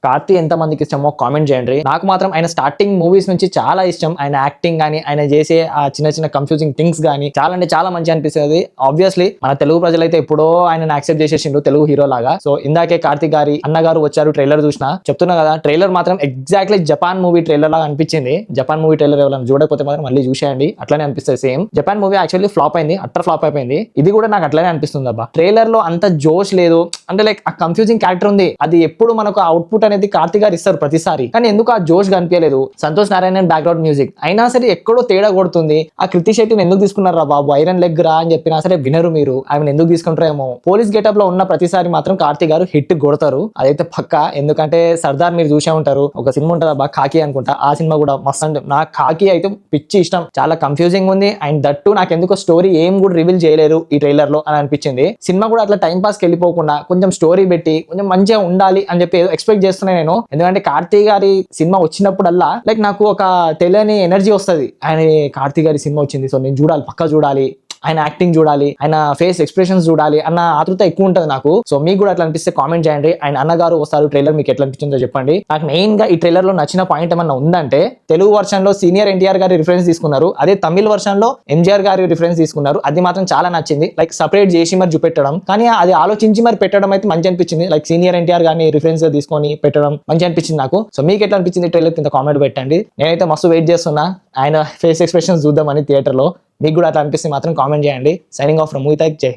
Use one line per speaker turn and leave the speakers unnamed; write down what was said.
కార్తీ ఎంత మందికి ఇష్టమో కామెంట్ చేయండి. నాకు మాత్రం ఆయన స్టార్టింగ్ మూవీస్ నుంచి చాలా ఇష్టం. ఆయన యాక్టింగ్ గానీ, ఆయన చేసే ఆ చిన్న చిన్న కన్ఫ్యూజింగ్ థింగ్స్ గానీ చాలా అంటే చాలా మంచి అనిపిస్తుంది. ఆబ్వియస్లీ మన తెలుగు ప్రజలైతే ఎప్పుడో ఆయన యాక్సెప్ట్ చేసేసిండు తెలుగు హీరో లాగా. సో ఇందాకే కార్తీక్ గారి అన్నగారు వచ్చారు ట్రైలర్ చూసిన, చెప్తున్నా కదా ట్రైలర్ మాత్రం ఎగ్జాక్ట్లీ జపాన్ మూవీ ట్రైలర్ లాగా అనిపించింది. జపాన్ మూవీ ట్రైలర్ ఎవరైనా చూడకపోతే మాత్రం మళ్ళీ చూసేయండి, అట్లానే అనిపిస్తుంది same. Japan movie actually flop అయింది, అట్టర్ ఫ్లాప్ అయిపోయింది. ఇది కూడా నాకు అట్లానే అనిపిస్తుంది అబ్బా. ట్రైలర్ లో అంత జోష్ లేదు, అంటే లైక్ ఆ కన్ఫ్యూజింగ్ క్యారెక్టర్ ఉంది. అది ఎప్పుడు మనకు అవుట్పుట్ అనేది కార్తీక్ గారు ఇస్తారు ప్రతిసారి, కానీ ఎందుకు ఆ జోష్ కనిపించలేదు. సంతోష్ నారాయణ బ్యాక్గ్రౌండ్ మ్యూజిక్ అయినా సరే ఎక్కడో తేడా కొడుతుంది. ఆ కృతి శెట్టిని ఎందుకు తీసుకున్నారా బాబు, ఐరన్ లెగ్ రా అని చెప్పినా సరే వినరు మీరు. ఆమెను ఎందుకు తీసుకుంటారేమో. పోలీస్ గెటప్ లో ఉన్న ప్రతిసారి మాత్రం కార్తీక్ గారు హిట్ కొడతారు, అదైతే పక్కా. ఎందుకంటే సర్దార్ మీరు చూసే ఉంటారు, ఒక సినిమా ఉంటుంది అబ్బా కాకి అనుకుంటా, ఆ సినిమా కూడా మస్తు. అంటే నాకు కాకి అయితే పిచ్చి ఇష్టం. చాలా కన్ఫ్యూజింగ్ ఉంది అండ్ దట్టు నాకు ఎందుకో స్టోరీ ఏం కూడా రివీల్ చేయలేరు ఈ ట్రైలర్ లో అని అనిపించింది. సినిమా కూడా అట్లా టైం పాస్ కి వెళ్ళిపోకుండా కొంచెం స్టోరీ పెట్టి కొంచెం మంచిగా ఉండాలి అని చెప్పి ఎక్స్పెక్ట్ చేస్తున్నాను నేను. ఎందుకంటే కార్తీక్ గారి సినిమా వచ్చినప్పుడల్లా లైక్ నాకు ఒక తెలియని ఎనర్జీ వస్తుంది. ఆయన కార్తీక్ గారి సినిమా వచ్చింది సో నేను చూడాలి, పక్కా చూడాలి, ఆయన యాక్టింగ్ చూడాలి, ఆయన ఫేస్ ఎక్స్ప్రెషన్స్ చూడాలి అన్న ఆతృత ఎక్కువ ఉంటుంది నాకు. సో మీకు కూడా అట్లా అనిపిస్తే కామెంట్ చేయండి. ఆయన అన్నగారు వస్తారు ట్రైలర్ మీకు ఎట్లా అనిపించిందో చెప్పండి. నాకు మెయిన్ గా ఈ ట్రైలర్ లో నచ్చిన పాయింట్ ఏమన్నా ఉందంటే, తెలుగు వర్షన్ లో సీనియర్ ఎన్టీఆర్ గారి రిఫరెన్స్ తీసుకున్నారు, అదే తమిళ వర్షన్ లో ఎంజీఆర్ గారి రిఫరెన్స్ తీసుకున్నారు. అది మాత్రం చాలా నచ్చింది. లైక్ సపరేట్ చేసి మరి చూపెట్టడం, కానీ అది ఆలోచించి మరి పెట్టడం అయితే మంచి అనిపించింది. లైక్ సీనియర్ ఎన్టీఆర్ గారిని రిఫరెన్స్ తీసుకొని పెట్టడం మంచి అనిపించింది నాకు. సో మీకు ఎట్లా అనిపించింది ట్రైలర్ కింద కామెంట్ పెట్టండి. నేనైతే మస్తు వెయిట్ చేస్తున్నా ఆయన ఫేస్ ఎక్స్ప్రెషన్స్ చూద్దామని థియేటర్ లో. మీకు కూడా అట్లా అనిపిస్తే మాత్రం కామెంట్ చేయండి. Signing off from movie talk. జై హింద్.